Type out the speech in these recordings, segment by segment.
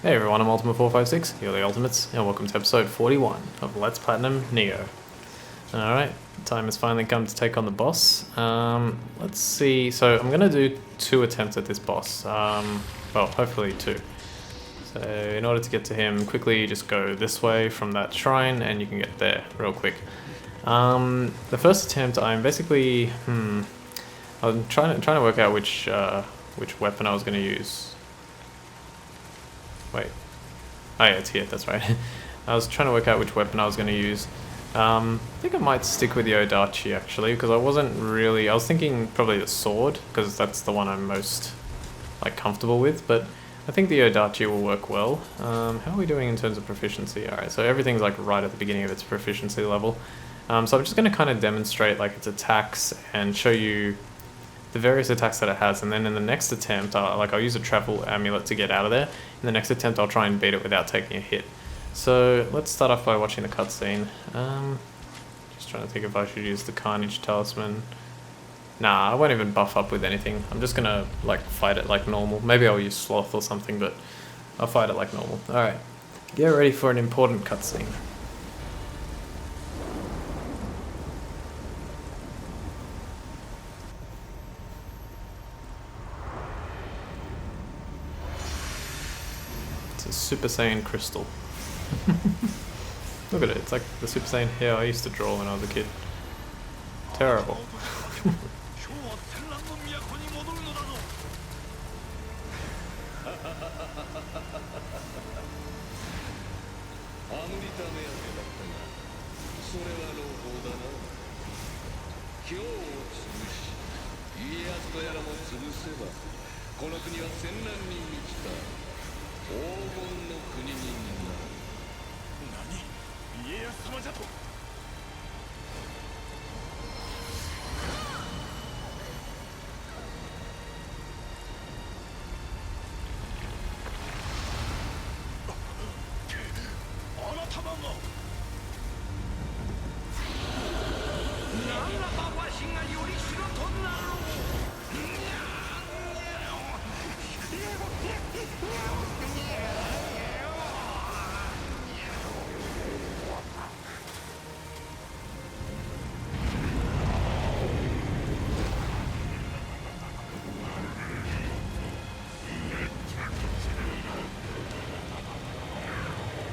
Hey everyone, I'm Ultima456, you're the Ultimates, and welcome to episode 41 of Let's Platinum Nioh. Alright, time has finally come to take on the boss. Let's see, so I'm going to do 2 attempts at this boss. Well, hopefully 2. So in order to get to him, quickly just go this way from that shrine and you can get there real quick. The first attempt, I'm basically, I'm trying to work out which weapon I was going to use. Wait. Oh yeah, it's here, that's right. I was trying to work out which weapon I was going to use. I think I might stick with the Odachi actually, because I was thinking probably the sword, because that's the one I'm most comfortable with, but I think the Odachi will work well. How are we doing in terms of proficiency? Alright, so everything's right at the beginning of its proficiency level. So I'm just going to kind of demonstrate its attacks and show you the various attacks that it has, and then in the next attempt, I'll use a travel amulet to get out of there. In the next attempt, I'll try and beat it without taking a hit. So let's start off by watching the cutscene. Just trying to think if I should use the Carnage Talisman. Nah, I won't even buff up with anything. I'm just gonna fight it like normal. Maybe I'll use Sloth or something, but I'll fight it like normal. Alright, get ready for an important cutscene. It's a Super Saiyan crystal. Look at it, it's like the Super Saiyan hair I used to draw when I was a kid. Terrible.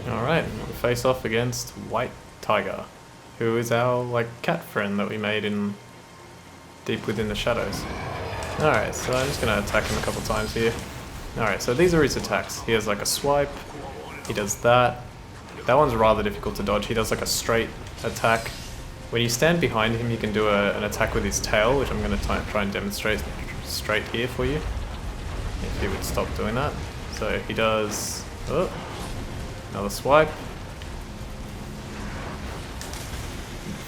Alright, we'll face off against White Tiger, who is our cat friend that we made in deep within the shadows. Alright, so I'm just going to attack him a couple times here. Alright, so these are his attacks. He has a swipe, he does that. That one's rather difficult to dodge. He does a straight attack. When you stand behind him, you can do an attack with his tail, which I'm going to try and demonstrate straight here for you. If he would stop doing that. So he does... Oh, another swipe.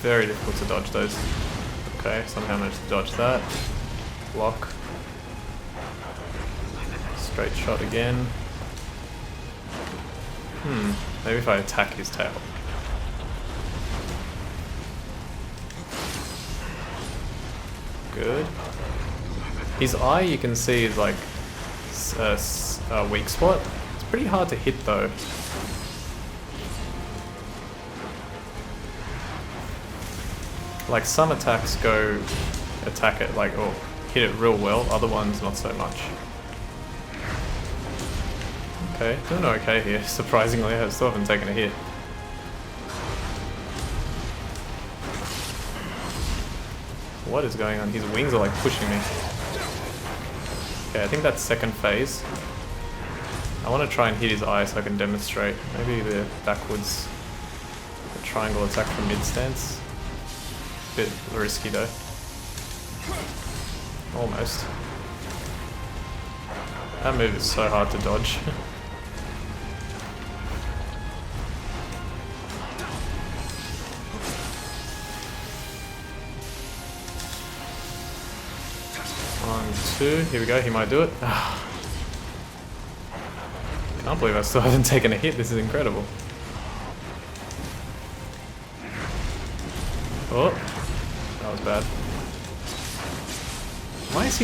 Very difficult to dodge those. Okay, somehow managed to dodge that. Block. Straight shot again. Maybe if I attack his tail. Good. His eye, you can see, is a weak spot. It's pretty hard to hit though. Some attacks go attack it or hit it real well, other ones not so much. Okay, doing okay here, surprisingly. I still haven't taken a hit. What is going on? His wings are pushing me. Okay, I think that's second phase. I want to try and hit his eye so I can demonstrate. Maybe the backwards, the triangle attack from mid stance. Bit risky though. Almost. That move is so hard to dodge. One, two, here we go, he might do it. Can't believe I still haven't taken a hit, this is incredible. Oh, that was bad. Why is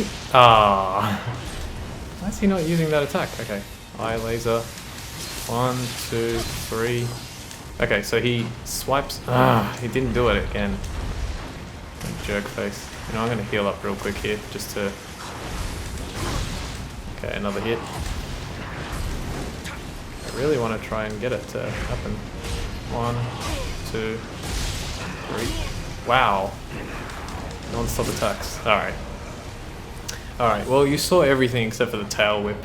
he not using that attack? Okay, eye laser. 1, 2, 3. Okay, so he swipes. He didn't do it again. Jerk face. You know, I'm gonna heal up real quick here, just to. Okay, another hit. I really want to try and get it to happen. 1, 2, 3. Wow. Non-stop attacks. Alright. Alright, well you saw everything except for the tail whip.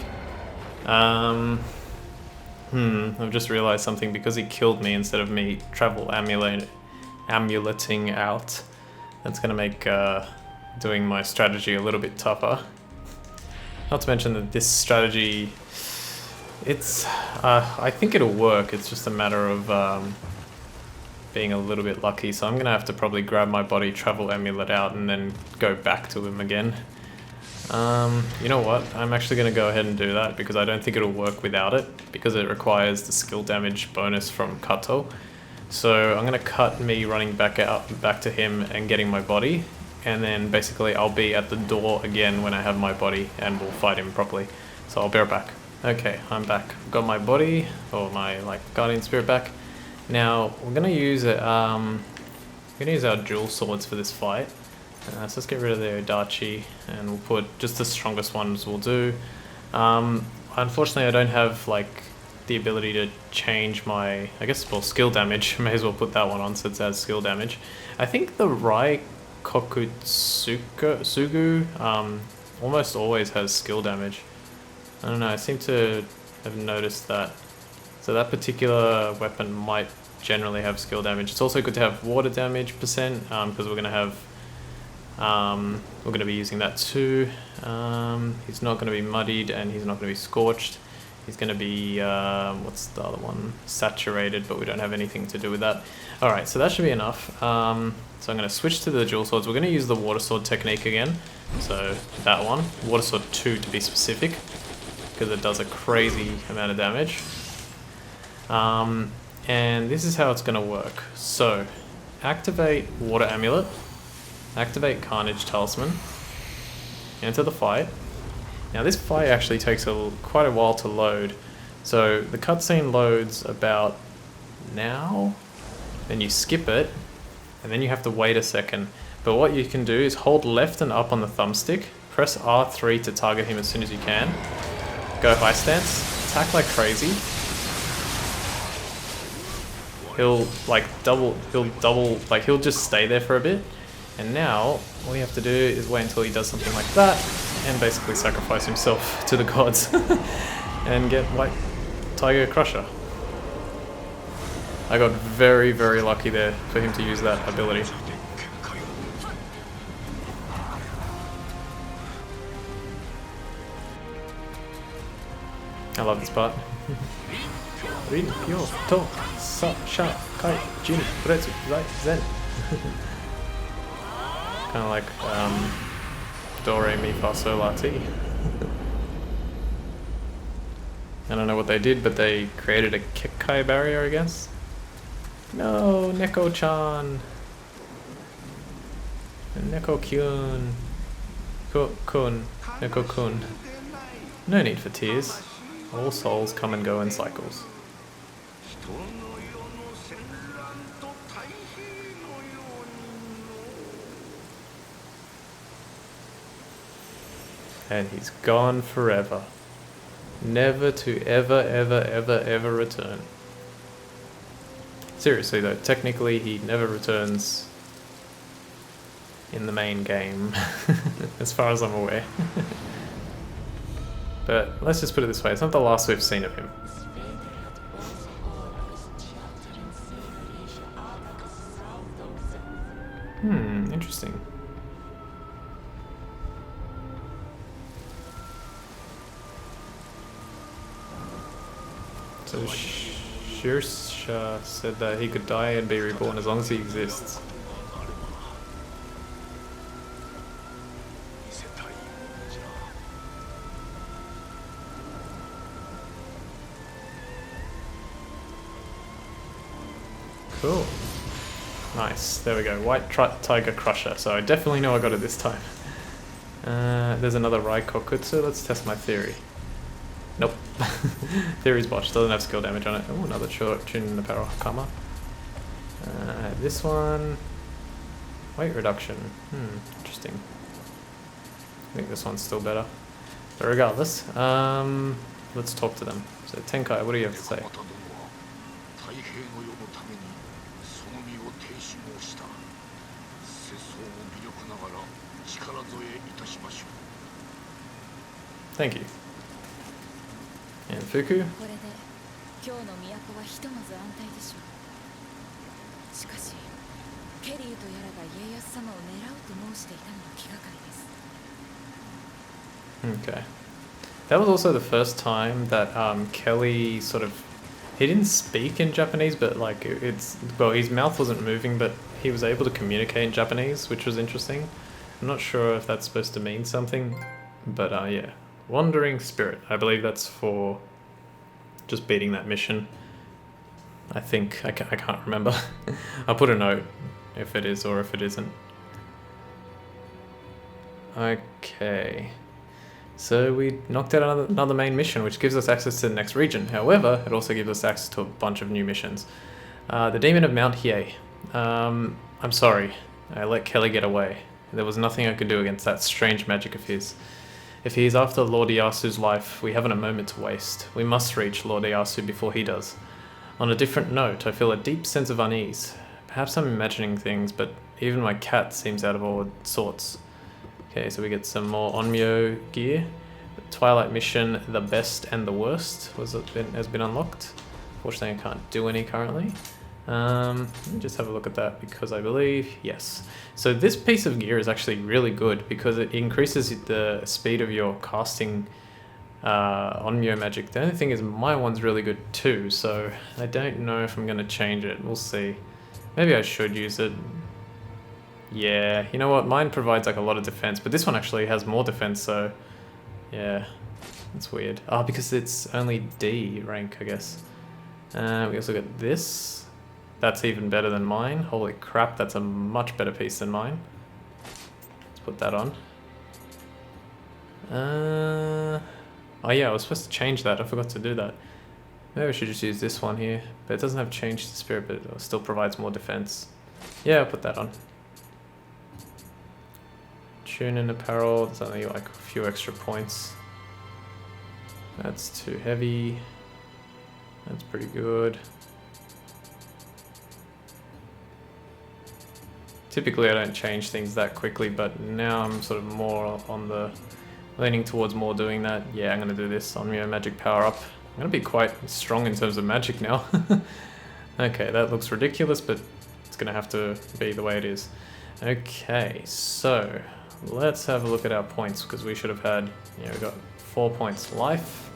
I've just realized something. Because he killed me instead of me travel amuleting out, that's gonna make doing my strategy a little bit tougher. Not to mention that this strategy, it's I think it'll work, it's just a matter of being a little bit lucky, so I'm gonna have to probably grab my body, travel amulet out, and then go back to him again. You know what, I'm actually gonna go ahead and do that because I don't think it'll work without it, because it requires the skill damage bonus from Kato. So I'm gonna cut me running back to him and getting my body, and then basically I'll be at the door again when I have my body and we'll fight him properly. So I'll be right back. Okay, I'm back. I've got my body, or my guardian spirit back. Now we're gonna use our dual swords for this fight. So let's get rid of the Odachi and we'll put just the strongest ones will do. Unfortunately I don't have the ability to change my, skill damage. May as well put that one on since it has skill damage. I think the Rai Kokutsugu almost always has skill damage. I don't know, I seem to have noticed that. So that particular weapon might generally have skill damage. It's also good to have water damage percent, because we're gonna be using that too. He's not gonna be muddied and he's not gonna be scorched. He's gonna be what's the other one? Saturated, but we don't have anything to do with that. Alright, so that should be enough. So I'm gonna switch to the dual swords. We're gonna use the water sword technique again. So that one, water sword 2 to be specific, because it does a crazy amount of damage. And this is how it's gonna work. So activate water amulet, activate Carnage Talisman, enter the fight. Now this fight actually takes quite a while to load. So the cutscene loads about now, then you skip it, and then you have to wait a second. But what you can do is hold left and up on the thumbstick, press R3 to target him as soon as you can, go high stance, attack like crazy. He'll just stay there for a bit. And now, all you have to do is wait until he does something like that, and basically sacrifice himself to the gods, and get White Tiger Crusher. I got very, very lucky there for him to use that ability. I love this part. Rin, Yo, To, Sa, Sha, Kai, Jin, Retsu, Zai, Zen. Kind of like Do, Re, Mi, Fa, Sol, La, Ti. I don't know what they did, but they created a Kekai barrier, I guess. No, Neko-chan. Neko-kyun. Kun. Neko-kun. No need for tears. All souls come and go in cycles. And he's gone forever. Never to ever return. Seriously though, technically he never returns in the main game, as far as I'm aware. But let's just put it this way, it's not the last we've seen of him. Interesting. So Shirsha said that he could die and be reborn as long as he exists. Cool. Nice. There we go. White Tiger Crusher. So I definitely know I got it this time. There's another Rai Kokutsu. Let's test my theory. Nope. Theory's botched, doesn't have skill damage on it. Oh, another tune in the power karma. This one... Weight reduction. Interesting. I think this one's still better. But regardless, let's talk to them. So Tenkai, what do you have to say? Thank you. And Fuku? Okay. That was also the first time that Kelly sort of... He didn't speak in Japanese, but like it's... Well, his mouth wasn't moving, but he was able to communicate in Japanese, which was interesting. I'm not sure if that's supposed to mean something, but yeah. Wandering Spirit. I believe that's for just beating that mission. I think. I can't remember. I'll put a note if it is or if it isn't. Okay. So we knocked out another main mission, which gives us access to the next region. However, it also gives us access to a bunch of new missions. The Demon of Mount Hiei. I'm sorry. I let Kelly get away. There was nothing I could do against that strange magic of his. If he is after Lord Iyasu's life, we haven't a moment to waste. We must reach Lord Iyasu before he does. On a different note, I feel a deep sense of unease. Perhaps I'm imagining things, but even my cat seems out of all sorts. Okay, so we get some more Onmyo gear. The Twilight mission, the best and the worst, has been unlocked. Fortunately, I can't do any currently. Let me just have a look at that because I believe, yes. So this piece of gear is actually really good because it increases the speed of your casting Onmyo magic. The only thing is my one's really good too, so I don't know if I'm going to change it. We'll see. Maybe I should use it. Yeah, you know what? Mine provides like a lot of defense, but this one actually has more defense, so yeah, that's weird. Oh, because it's only D rank, I guess. We also got this. That's even better than mine. Holy crap, that's a much better piece than mine. Let's put that on. Oh yeah, I was supposed to change that. I forgot to do that. Maybe I should just use this one here. But it doesn't have change to spirit, but it still provides more defense. Yeah, I'll put that on. Tune in apparel. There's only like a few extra points. That's too heavy. That's pretty good. Typically I don't change things that quickly, but now I'm sort of more on the leaning towards more doing that. Yeah, I'm going to do this on Nioh magic power up. I'm going to be quite strong in terms of magic now. Okay, that looks ridiculous, but it's going to have to be the way it is. Okay, so let's have a look at our points because we should have had, we've got 4 points. Life,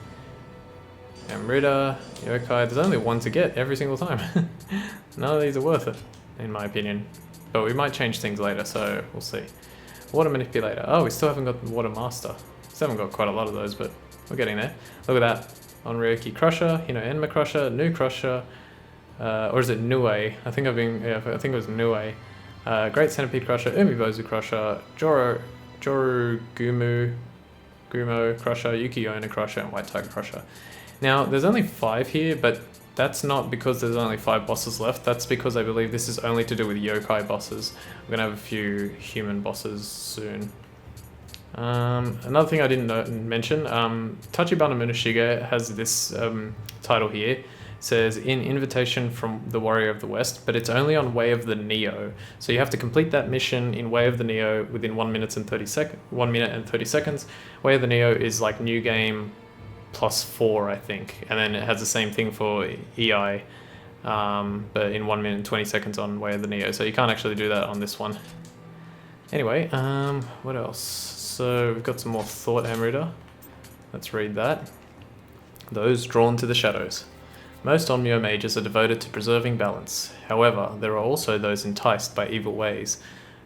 Amrita, Yokai. There's only one to get every single time. None of these are worth it, in my opinion. But we might change things later, so we'll see. Water Manipulator. Oh, we still haven't got the Water Master. Still haven't got quite a lot of those, but we're getting there. Look at that. Onryoki Crusher, Enma Crusher, Nu Crusher, or is it Nue? I think I think it was Nue. Great Centipede Crusher, Umibozu Crusher, Joru Gumo Crusher, Yukiona Crusher, and White Tiger Crusher. Now, there's only 5 here, but that's not because there's only 5 bosses left. That's because I believe this is only to do with yokai bosses. We're gonna have a few human bosses soon. Another thing I didn't mention, Tachibana Munashige has this title here. It says, in Invitation from the Warrior of the West, but it's only on Way of the Nioh. So you have to complete that mission in Way of the Nioh within 1 minute and 30 seconds. Way of the Nioh is like new game +4, I think, and then it has the same thing for EI, but in 1 minute and 20 seconds on Way of the Nioh, so you can't actually do that on this one. Anyway, what else? So we've got some more Thought Amrita. Let's read that. Those drawn to the shadows. Most Onmyo mages are devoted to preserving balance. However, there are also those enticed by evil ways,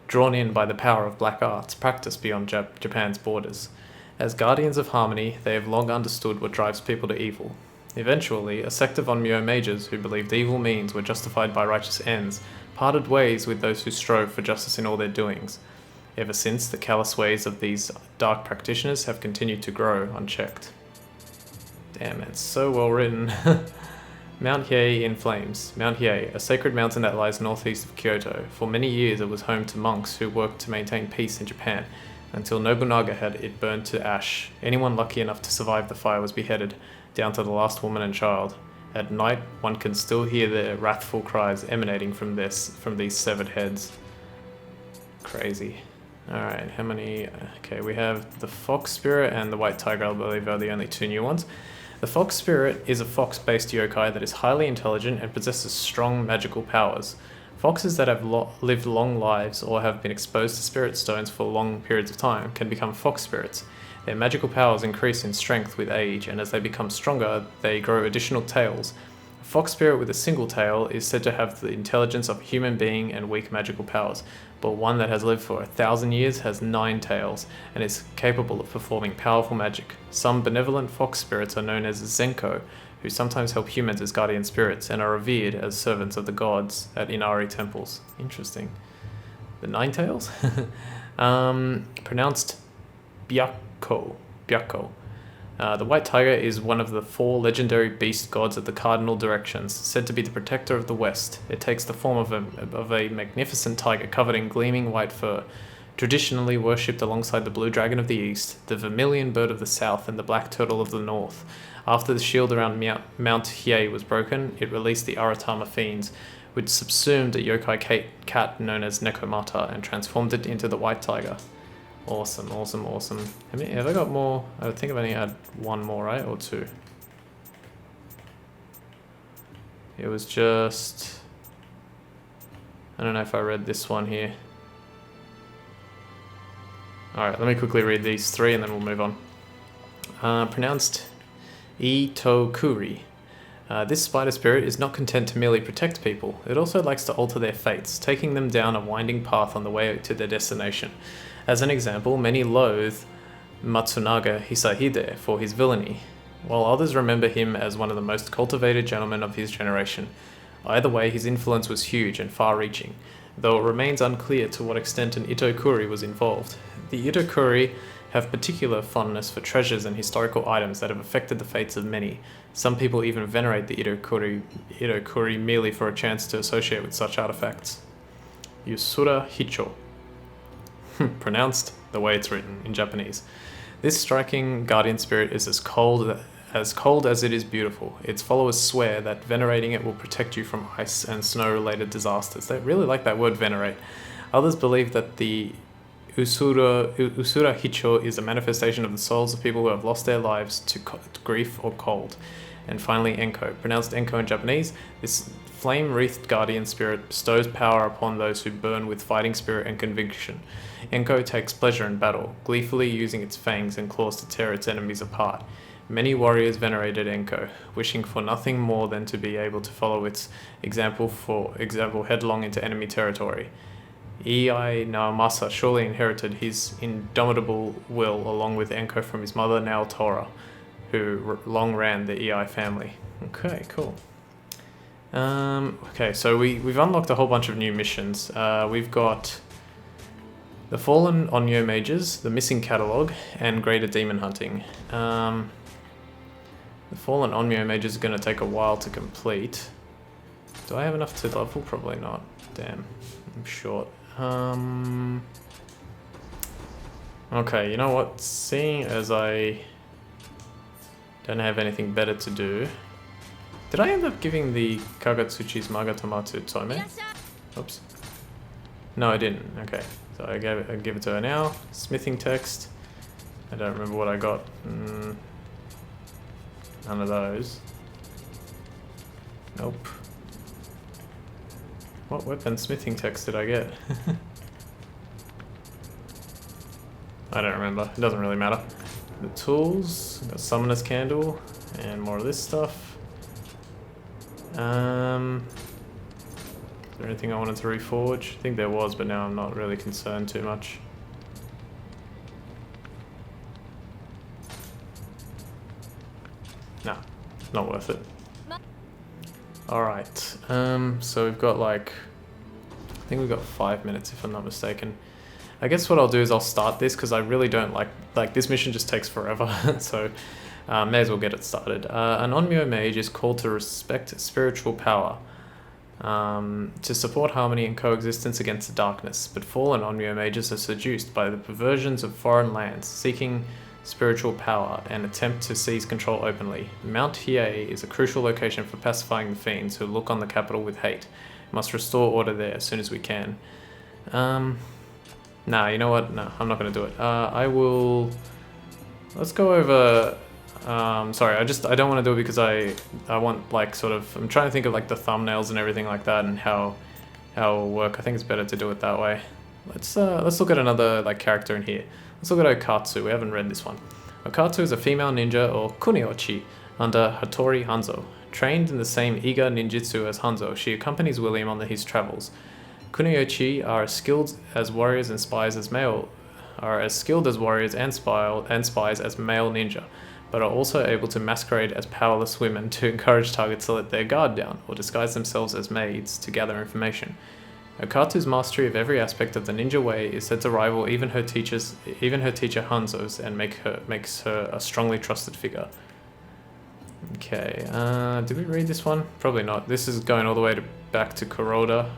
drawn in by the power of black arts practiced beyond Japan's borders. As guardians of harmony, they have long understood what drives people to evil. Eventually, a sect of Onmyo mages who believed evil means were justified by righteous ends parted ways with those who strove for justice in all their doings. Ever since, the callous ways of these dark practitioners have continued to grow unchecked. Damn, it's so well written. Mount Hiei in flames. Mount Hiei, a sacred mountain that lies northeast of Kyoto. For many years it was home to monks who worked to maintain peace in Japan, until Nobunaga had it burned to ash. Anyone lucky enough to survive the fire was beheaded, down to the last woman and child. At night, one can still hear their wrathful cries emanating from these severed heads. Crazy. Alright, how many... Okay, we have the Fox Spirit and the White Tiger, I believe, are the only two new ones. The Fox Spirit is a fox-based yokai that is highly intelligent and possesses strong magical powers. Foxes that have lived long lives or have been exposed to spirit stones for long periods of time can become fox spirits. Their magical powers increase in strength with age, and as they become stronger, they grow additional tails. A fox spirit with a single tail is said to have the intelligence of a human being and weak magical powers, but one that has lived for 1,000 years has 9 tails and is capable of performing powerful magic. Some benevolent fox spirits are known as Zenko, who sometimes help humans as guardian spirits and are revered as servants of the gods at Inari temples. Interesting. The 9 tails? Pronounced Byakko. The White Tiger is one of the 4 legendary beast gods of the cardinal directions, said to be the protector of the West. It takes the form of a magnificent tiger covered in gleaming white fur, traditionally worshipped alongside the blue dragon of the East, the vermilion bird of the South, and the black turtle of the North. After the shield around Mount Hiei was broken, it released the Aratama fiends, which subsumed a yokai cat known as Nekomata and transformed it into the White Tiger. Awesome, awesome, awesome. Have I got more? I think I've only had 1 more, right? Or 2? It was just... I don't know if I read this one here. Alright, let me quickly read these 3 and then we'll move on. Pronounced Itokuri. This spider spirit is not content to merely protect people. It also likes to alter their fates, taking them down a winding path on the way to their destination. As an example, many loathe Matsunaga Hisahide for his villainy, while others remember him as one of the most cultivated gentlemen of his generation. Either way, his influence was huge and far-reaching, though it remains unclear to what extent an Itokuri was involved. The Itokuri have particular fondness for treasures and historical items that have affected the fates of many. Some people even venerate the Itokuri merely for a chance to associate with such artifacts. Yusura Hicho. Pronounced the way it's written in Japanese. This striking guardian spirit is as cold as it is beautiful. Its followers swear that venerating it will protect you from ice and snow-related disasters. They really like that word, venerate. Others believe that the Usura Hicho is a manifestation of the souls of people who have lost their lives to grief or cold. And finally, Enko. Pronounced Enko in Japanese, this flame-wreathed guardian spirit bestows power upon those who burn with fighting spirit and conviction. Enko takes pleasure in battle, gleefully using its fangs and claws to tear its enemies apart. Many warriors venerated Enko, wishing for nothing more than to be able to follow its example headlong into enemy territory. Ei Naomasa surely inherited his indomitable will along with Enko from his mother Naotora, who long ran the Ei family. Okay, cool. Okay, so we've unlocked a whole bunch of new missions. We've got the Fallen Onyo Mages, the Missing Catalogue, and Greater Demon Hunting. The Fallen Onyo Mages are going to take a while to complete. Do I have enough to level? Probably not. Damn, I'm short. Okay, you know what? Seeing as I don't have anything better to do... Did I end up giving the Kagatsuchi's Magatama to Tome? Oops. No, I didn't. Okay. So I give it to her now. Smithing text. I don't remember what I got. None of those. Nope. What weapon smithing text did I get? I don't remember. It doesn't really matter. The tools. Got Summoner's Candle. And more of this stuff. Is there anything I wanted to reforge? I think there was, but now I'm not really concerned too much. Nah, not worth it. Alright, so we've got I think we've got 5 minutes if I'm not mistaken. I guess what I'll do is I'll start this because I really don't like this mission just takes forever. So May as well get it started. An Onmyo mage is called to respect spiritual power, to support harmony and coexistence against the darkness, but fallen Onmyo mages are seduced by the perversions of foreign lands, seeking spiritual power and attempt to seize control openly. Mount Hiei is a crucial location for pacifying the fiends who look on the capital with hate. Must restore order there as soon as we can. Nah, you know what? No, I'm not going to do it. I will... Let's go over... sorry, I don't want to do it because I want, like, sort of... I'm trying to think of, like, the thumbnails and everything like that and how it'll work. I think it's better to do it that way. Let's look at another, like, character in here. Let's look at Okatsu. We haven't read this one. Okatsu is a female ninja, or kuniochi, under Hattori Hanzo. Trained in the same Iga ninjutsu as Hanzo, she accompanies William on his travels. Kuniochi are as skilled as warriors and spies as male... are as skilled as warriors and spies as male ninja, but are also able to masquerade as powerless women to encourage targets to let their guard down, or disguise themselves as maids to gather information. Okatsu's mastery of every aspect of the ninja way is said to rival even her teacher Hanzo's, and makes her a strongly trusted figure. Okay, did we read this one? Probably not. This is going all the way back to Kuroda.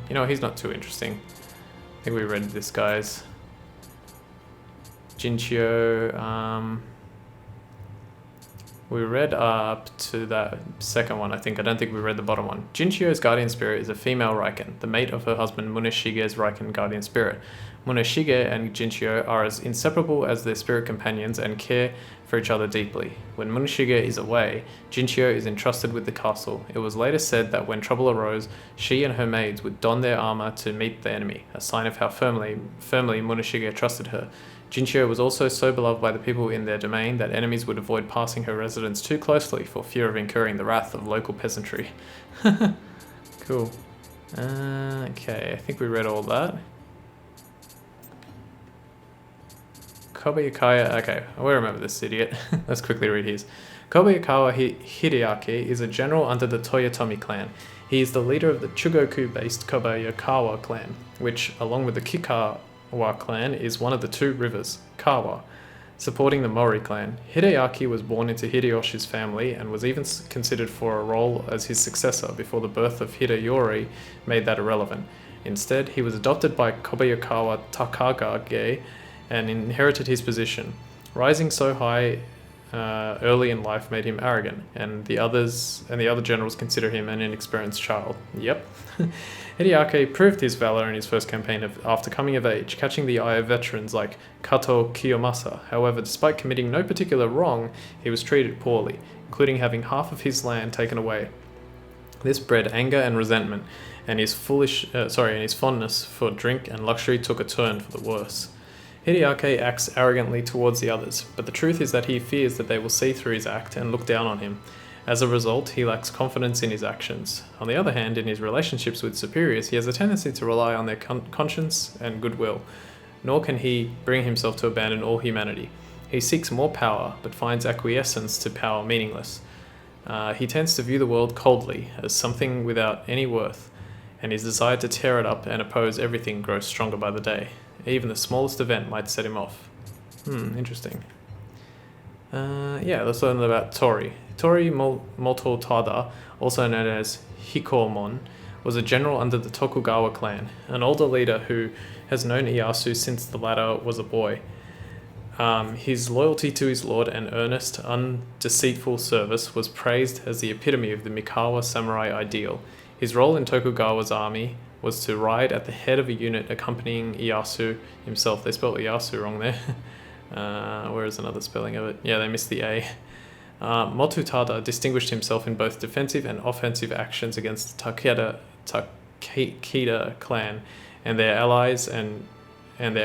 You know, he's not too interesting. I think we read this guy's. Jinchio, we read up to that second one, I think. I don't think we read the bottom one. Jinchio's guardian spirit is a female Raiken, the mate of her husband Muneshige's Raiken guardian spirit. Muneshige and Jinchio are as inseparable as their spirit companions and care for each other deeply. When Muneshige is away, Jinchio is entrusted with the castle. It was later said that when trouble arose, she and her maids would don their armor to meet the enemy, a sign of how firmly Muneshige trusted her. Jinchio was also so beloved by the people in their domain that enemies would avoid passing her residence too closely for fear of incurring the wrath of local peasantry. Cool. Okay, I think we read all that. Kobayakawa, okay, I will remember this idiot. Let's quickly read his. Kobayakawa Hideaki is a general under the Toyotomi clan. He is the leader of the Chugoku-based Kobayakawa clan, which, along with the Kikawa clan, is one of the two rivers, Kawa, supporting the Mori clan. Hideaki was born into Hideyoshi's family and was even considered for a role as his successor before the birth of Hideyori made that irrelevant. Instead, he was adopted by Kobayakawa Takagage and inherited his position. Rising so high early in life made him arrogant, and the other generals consider him an inexperienced child. Yep. Hideaki proved his valor in his first campaign after coming of age, catching the eye of veterans like Kato Kiyomasa. However, despite committing no particular wrong, he was treated poorly, including having half of his land taken away. This bred anger and resentment, and his fondness for drink and luxury took a turn for the worse. Hideaki acts arrogantly towards the others, but the truth is that he fears that they will see through his act and look down on him. As a result, he lacks confidence in his actions. On the other hand, in his relationships with superiors, he has a tendency to rely on their conscience and goodwill, nor can he bring himself to abandon all humanity. He seeks more power, but finds acquiescence to power meaningless. He tends to view the world coldly, as something without any worth, and his desire to tear it up and oppose everything grows stronger by the day. Even the smallest event might set him off. Interesting. Yeah, let's learn about Tori. Tori Mototada, also known as Hikomon, was a general under the Tokugawa clan, an older leader who has known Ieyasu since the latter was a boy. His loyalty to his lord and earnest, undeceitful service was praised as the epitome of the Mikawa samurai ideal. His role in Tokugawa's army was to ride at the head of a unit accompanying Ieyasu himself. They spelled Ieyasu wrong there. Where is another spelling of it? Yeah, they missed the A. Mototada distinguished himself in both defensive and offensive actions against the Takeda clan and their allies, and when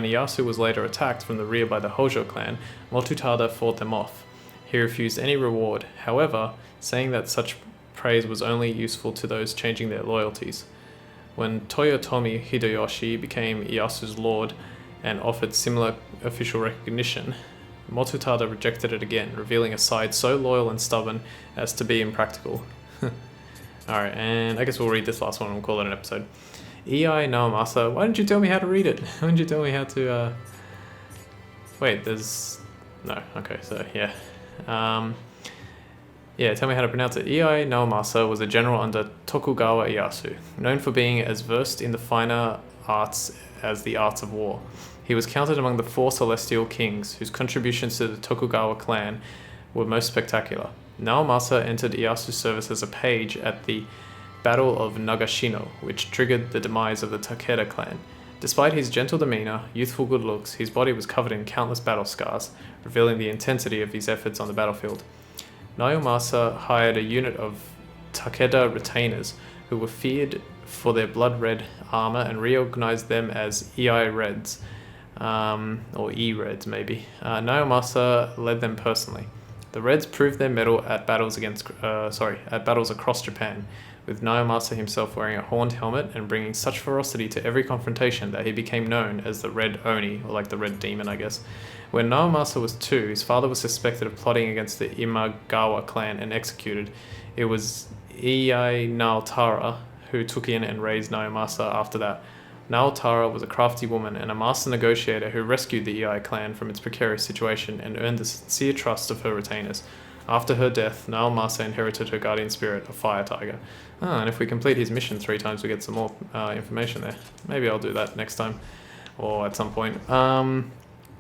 Ieyasu was later attacked from the rear by the Hojo clan, Mototada fought them off. He refused any reward, however, saying that such praise was only useful to those changing their loyalties. When Toyotomi Hideyoshi became Ieyasu's lord and offered similar official recognition, Mototada rejected it again, revealing a side so loyal and stubborn as to be impractical. Alright, and I guess we'll read this last one and we'll call it an episode. Ei Naomasa, why didn't you tell me how to read it? Why didn't you tell me how to, Wait, there's... No, okay, so yeah. Yeah, tell me how to pronounce it. Iai Naomasa was a general under Tokugawa Ieyasu, known for being as versed in the finer arts as the arts of war. He was counted among the 4 celestial kings, whose contributions to the Tokugawa clan were most spectacular. Naomasa entered Ieyasu's service as a page at the Battle of Nagashino, which triggered the demise of the Takeda clan. Despite his gentle demeanor, youthful good looks, his body was covered in countless battle scars, revealing the intensity of his efforts on the battlefield. Naomasa hired a unit of Takeda retainers who were feared for their blood-red armor and reorganized them as Iai Reds, or E-Reds maybe. Naomasa led them personally. The Reds proved their mettle at battles across Japan, with Naomasa himself wearing a horned helmet and bringing such ferocity to every confrontation that he became known as the Red Oni, or like the Red Demon, I guess. When Naomasa was 2, his father was suspected of plotting against the Imagawa clan and executed. It was Iai Naotara who took in and raised Naomasa after that. Naotara was a crafty woman and a master negotiator who rescued the Iai clan from its precarious situation and earned the sincere trust of her retainers. After her death, Naomasa inherited her guardian spirit, a fire tiger. And if we complete his mission 3 times, we get some more information there. Maybe I'll do that next time, or at some point.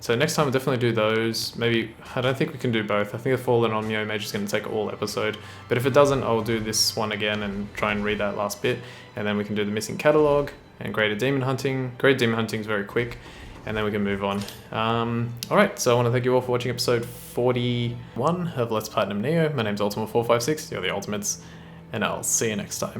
So next time we'll definitely do those. Maybe, I don't think we can do both. I think the Fallen on Nioh Mage is going to take all episode. But if it doesn't, I'll do this one again and try and read that last bit. And then we can do the missing catalogue and Greater Demon Hunting. Greater Demon Hunting is very quick. And then we can move on. Alright, so I want to thank you all for watching episode 41 of Let's Platinum Nioh. My name's Ultima456, you're the Ultimates, and I'll see you next time.